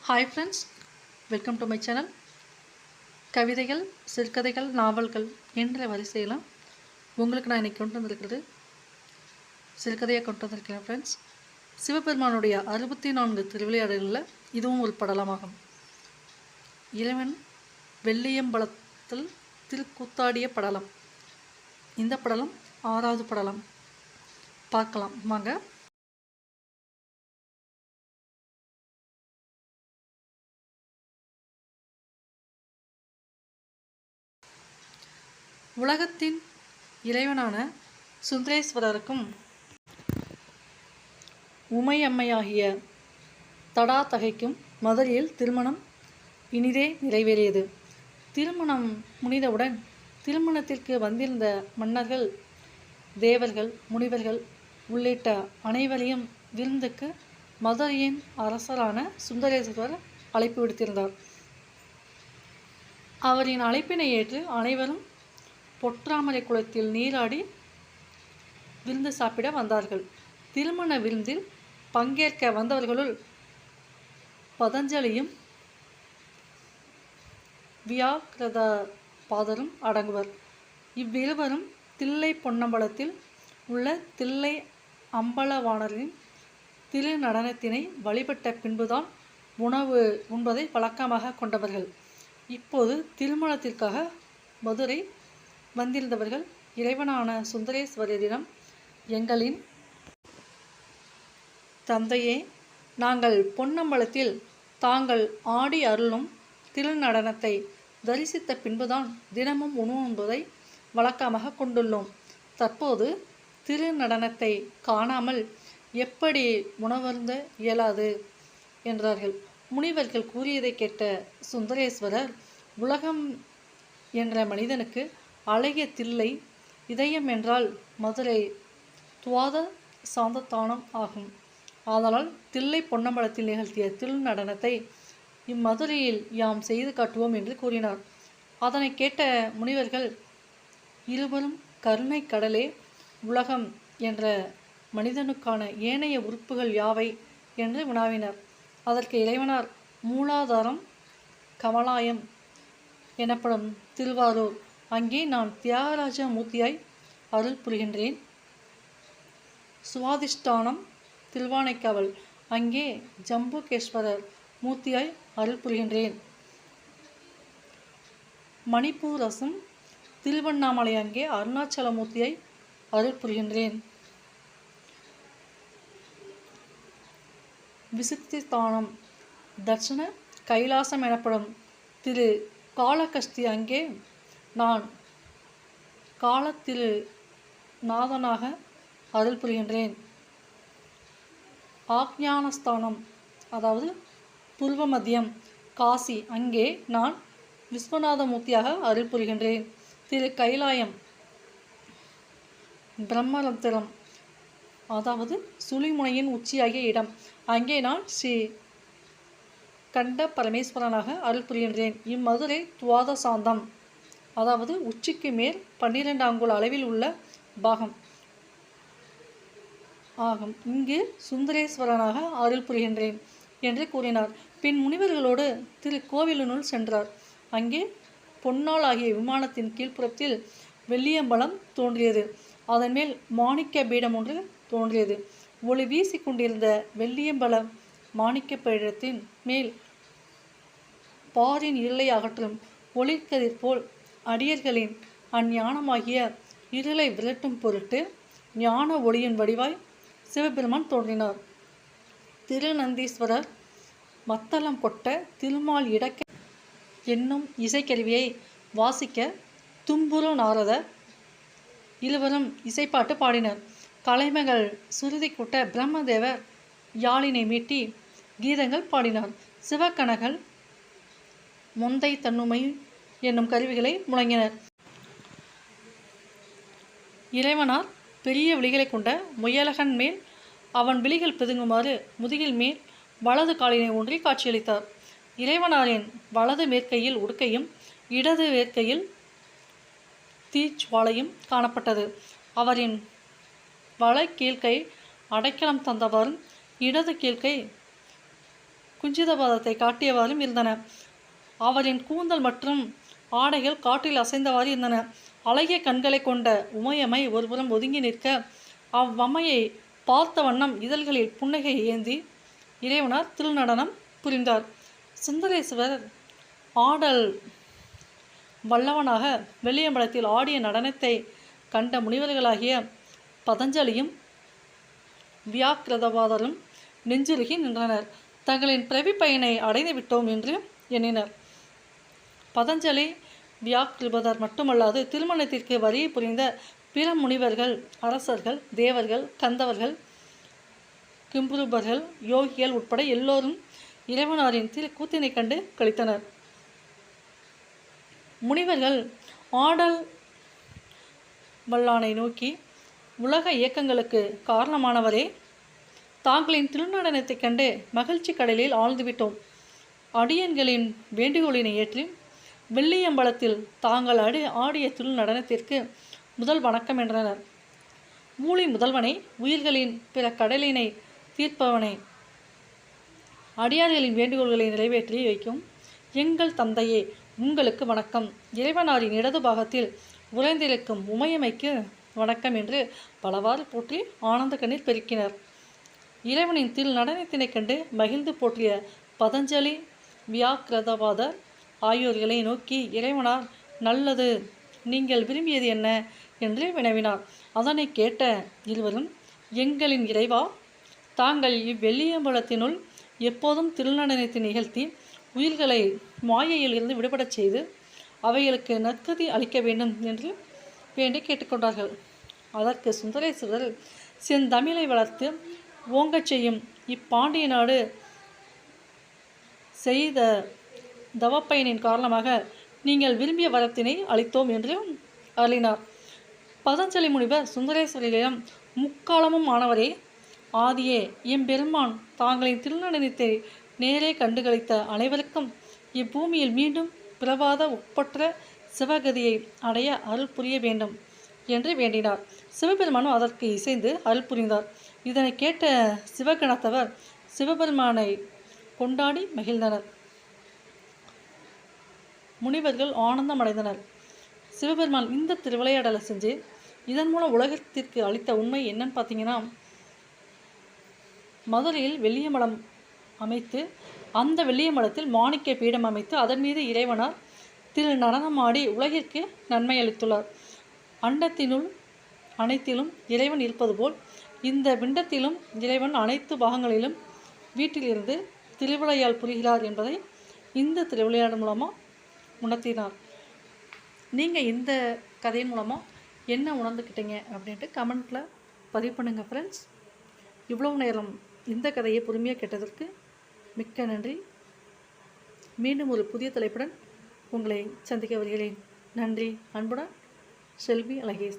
Hi friends, welcome to my channel. கவிதைகள், சிறுகதைகள், நாவல்கள் என்ற வரிசையில் உங்களுக்கு நான் இன்றைக்கி கொண்டு வந்திருக்கிறது சிறுகதையாக கொண்டு வந்திருக்கிறேன் ஃப்ரெண்ட்ஸ். சிவபெருமானுடைய 64 திருவிளையாடல்களில் இதுவும் ஒரு படலமாகும். இறைவன் வெள்ளியம்பலத்தில் திருக்கூத்தாடிய படலம். இந்த படலம் 6வது படலம். பார்க்கலாம் வாங்க. உலகத்தின் இறைவனான சுந்தரேஸ்வரருக்கும் உமையம்மையாகிய தடாதகைக்கும் மதுரையில் திருமணம் இனிதே நிறைவேறியது. திருமணம் முடிந்தவுடன் திருமணத்திற்கு வந்திருந்த மன்னர்கள், தேவர்கள், முனிவர்கள் உள்ளிட்ட அனைவரையும் விருந்துக்கு மதுரையின் அரசரான சுந்தரேஸ்வரர் அழைப்பு விடுத்திருந்தார். அவரின் அழைப்பினை ஏற்று அனைவரும் பொற்றாமரை குளத்தில் நீராடி விருந்து சாப்பிட வந்தார்கள். திருமண விருந்தில் பங்கேற்க வந்தவர்களுள் பதஞ்சலியும் வியாக்கிரத பாதரும் அடங்குவர். இவ்விருவரும் தில்லை பொன்னம்பலத்தில் உள்ள தில்லை அம்பலவாணரின் திரு நடனத்தினை வழிபட்ட பின்புதான் உணவு உண்பதை வழக்கமாக கொண்டவர்கள். இப்போது திருமணத்திற்காக மதுரை வந்திருந்தவர்கள் இறைவனான சுந்தரேஸ்வரரிடம், எங்களின் தந்தையே, நாங்கள் பொன்னம்பலத்தில் தாங்கள் ஆடி அருளும் திருநடனத்தை தரிசித்த பின்புதான் தினமும் உணவு உண்பதை வழக்கமாக கொண்டுள்ளோம். தற்போது திருநடனத்தை காணாமல் எப்படி உணவருந்த இயலாது என்றார்கள். முனிவர்கள் கூறியதை கேட்ட சுந்தரேஸ்வரர், உலகம் என்ற மனிதனுக்கு அழகிய தில்லை, இதயம் என்றால் மதுரை துவாத சாந்தத்தானம் ஆகும். ஆதலால் தில்லை பொன்னம்பலத்தில் நிகழ்த்திய திருநடனத்தை இம்மதுரையில் யாம் செய்து காட்டுவோம் என்று கூறினார். அதனை கேட்ட முனிவர்கள் இருவரும், கருணை கடலே, உலகம் என்ற மனிதனுக்கான ஏனைய உறுப்புகள் யாவை என்று வினாவினர். அதற்கு இறைவனார், மூலாதாரம் கமலாயம் எனப்படும் திருவாரூர், அங்கே நான் தியாகராஜ மூர்த்தியாய் அருள் புரிகின்றேன். சுவாதிஷ்டானம் திருவானைக்காவல், அங்கே ஜம்புகேஸ்வரர் மூர்த்தியாய் அருள் புரிகின்றேன். மணிப்பூரசம் திருவண்ணாமலை, அங்கே அருணாச்சல மூர்த்தியாய் அருள் புரிகின்றேன். விசுத்திஸ்தானம் தட்சண கைலாசம் எனப்படும் திரு காளகஸ்தி, அங்கே நான் காலத்திரு நாதனாக அருள் புரிகின்றேன். ஆக்ஞானஸ்தானம் அதாவது பூர்வ மத்தியம் காசி, அங்கே நான் விஸ்வநாத மூர்த்தியாக அருள் புரிகின்றேன். திரு கைலாயம் பிரம்மரந்திரம் அதாவது சுழிமுனையின் உச்சியாகிய இடம், அங்கே நான் ஸ்ரீ கண்ட பரமேஸ்வரனாக அருள் புரிகின்றேன். இம்மதுரை துவாத சாந்தம் அதாவது உச்சிக்கு மேல் 12 அங்குல அளவில் உள்ள பாகம் ஆகும். இங்கு சுந்தரேஸ்வரனாக அருள் புரிகின்றேன் என்று கூறினார். பின் முனிவர்களோடு திருக்கோவிலினுள் சென்றார். அங்கே பொன்னால் ஆகிய விமானத்தின் கீழ்ப்புறத்தில் வெள்ளியம்பலம் தோன்றியது. அதன் மேல் மாணிக்க பீடம் ஒன்று தோன்றியது. ஒளி வீசி கொண்டிருந்த வெள்ளியம்பல மாணிக்க பீடத்தின் மேல் பாரின் இருளை அகற்றும் ஒளிர்கதிர் போல் அடியர்களின் அஞ்ஞானமாகிய இருளை விரட்டும் பொருட்டு ஞான ஒளியின் வடிவாய் சிவபெருமான் தோன்றினார். திருநந்தீஸ்வரர் மத்தளம் கொட்ட திருமால் இடக்க என்னும் இசைக்கருவியை வாசிக்க தும்புரு நாரதர் இருவரும் இசைப்பாட்டு பாடினர். கலைமகள் சுருதி கூட்ட பிரம்மதேவர் யாழினை மீட்டி கீதங்கள் பாடினார். சிவகணகள் மொந்தை தன்னுமை என்னும் கருவிகளை முழங்கினர். இறைவனார் பெரிய விழிகளை கொண்ட முயலகன் மேல் அவன் விழிகள் பிதுங்குமாறு முதுகில் மேல் வலது காலினை ஊன்றி காட்சியளித்தார். இறைவனாரின் வலது மேற்கையில் உடுக்கையும் இடது வேர்க்கையில் தீச்சுவாலையும் காணப்பட்டது. அவரின் வல கீழ்கை அடைக்கலம் தந்தவரும் இடது கீழ்கை குஞ்சித பாதத்தை காட்டியவாறும் இருந்தன. அவரின் கூந்தல் மற்றும் ஆடைகள் காற்றில் அசைந்தவாறு இருந்தன. அழகிய கண்களை கொண்ட உமையம்மை ஒருபுறம் ஒதுங்கி நிற்க, அவ்வம்மையை பார்த்த வண்ணம் இதழ்களில் புன்னகை ஏந்தி இறைவனார் திருநடனம் புரிந்தார். சுந்தரேஸ்வரர் ஆடல் வல்லவனாக வெள்ளியம்பலத்தில் ஆடிய நடனத்தை கண்ட முனிவர்களாகிய பதஞ்சலியும் வியாக்கிரதபாதரும் நெஞ்சுருகி நின்றனர். தங்களின் பிறவி பயனை அடைந்து விட்டோம் என்று எண்ணினர். பதஞ்சலி வியாக்கிரபதர் மட்டுமல்லாது திருமணத்திற்கு வரியை புரிந்த பிற முனிவர்கள், அரசர்கள், தேவர்கள், கந்தவர்கள், கிம்புருபர்கள், யோகிகள் உட்பட எல்லோரும் இறைவனாரின் திருக்கூத்தினை கண்டு கழித்தனர். முனிவர்கள் ஆடல் வல்லானை நோக்கி, உலக இயக்கங்களுக்கு காரணமானவரே, தாங்களின் திருநடனத்தைக் கண்டு மகிழ்ச்சி கடலில் ஆழ்ந்துவிட்டோம். அடியன்களின் வேண்டுகோளினை ஏற்றி வெள்ளியம்பலத்தில் தாங்கள் ஆடிய திருநடனத்திற்கு முதல் வணக்கம் என்றனர். மூலி முதல்வனை, உயிர்களின் பிற கடலினை தீர்ப்பவனை, அடியார்களின் வேண்டுகோள்களை நிறைவேற்றி வைக்கும் எங்கள் தந்தையே, உங்களுக்கு வணக்கம். இறைவனாரின் இடது பாகத்தில் உறைந்திருக்கும் உமையமைக்கு வணக்கம் என்று பலவாறு போற்றி ஆனந்த கண்ணீர் பெருக்கினர். இறைவனின் திருநடனத்தினை கண்டு மகிழ்ந்து போற்றிய பதஞ்சலி வியாக்கிரதபாதர் ஆகியோர்களை நோக்கி, இறைவனார், நல்லது, நீங்கள் விரும்பியது என்ன என்று வினவினார். அதனை கேட்ட இருவரும், எங்களின் இறைவா, தாங்கள் இவ்வெள்ளியம்பலத்தினுள் எப்போதும் திருநடனத்தை நிகழ்த்தி உயிர்களை மாயையில் இருந்து விடுபடச் செய்து அவைகளுக்கு நற்கதி அளிக்க வேண்டும் என்று வேண்டி கேட்டுக்கொண்டார்கள். அதற்கு சுந்தரேஸ்வரர், செந்தமிழை வளர்த்து ஓங்கச் செய்யும் இப்பாண்டிய நாடு செய்த தவப்பயனின் காரணமாக நீங்கள் விரும்பிய வரத்தினை அளித்தோம் என்று அருளினார். பதஞ்சலி முனிவர் சுந்தரேஸ்வரிடம், முக்காலமும் ஆனவரே, ஆதியே, எம்பெருமான் தாங்களின் திருநடனத்தை நேரே கண்டுகளித்த அனைவருக்கும் இப்பூமியில் மீண்டும் பிறவாத ஒப்பற்ற சிவகதியை அடைய அருள் புரிய வேண்டும் என்று வேண்டினார். சிவபெருமானும் அதற்கு இசைந்து அருள் புரிந்தார். இதனை கேட்ட சிவகணத்தவர் சிவபெருமானை கொண்டாடி மகிழ்ந்தனர். முனிவர்கள் ஆனந்தம் அடைந்தனர். சிவபெருமான் இந்த திருவிளையாடலை செஞ்சு இதன் மூலம் உலகத்திற்கு அளித்த உண்மை என்னன்னு பார்த்தீங்கன்னா, மதுரையில் வெள்ளியம்பலம் அமைத்து அந்த வெள்ளியம்பலத்தில் மாணிக்க பீடம் அமைத்து அதன் மீது இறைவனார் திரு நடனமாடி உலகிற்கு நன்மை அளித்துள்ளார். அண்டத்தினுள் அனைத்திலும் இறைவன் இருப்பது போல் இந்த பிண்டத்திலும் இறைவன் அனைத்து பாகங்களிலும் வீட்டிலிருந்து திருவிளையால் புரிகிறார் என்பதை இந்த திருவிளையாடு மூலமாக உணர்த்தினார். நீங்கள் இந்த கதையின் மூலமாக என்ன உணர்ந்துக்கிட்டீங்க அப்படின்ட்டு கமெண்ட்டில் பதிவு பண்ணுங்கள் ஃப்ரெண்ட்ஸ். இவ்வளோ நேரம் இந்த கதையை பொறுமையாக கேட்டதற்கு மிக்க நன்றி. மீண்டும் ஒரு புதிய தலைப்புடன் உங்களை சந்திக்க வருகிறேன். நன்றி. அன்புடன் செல்வி அழகேஷ்.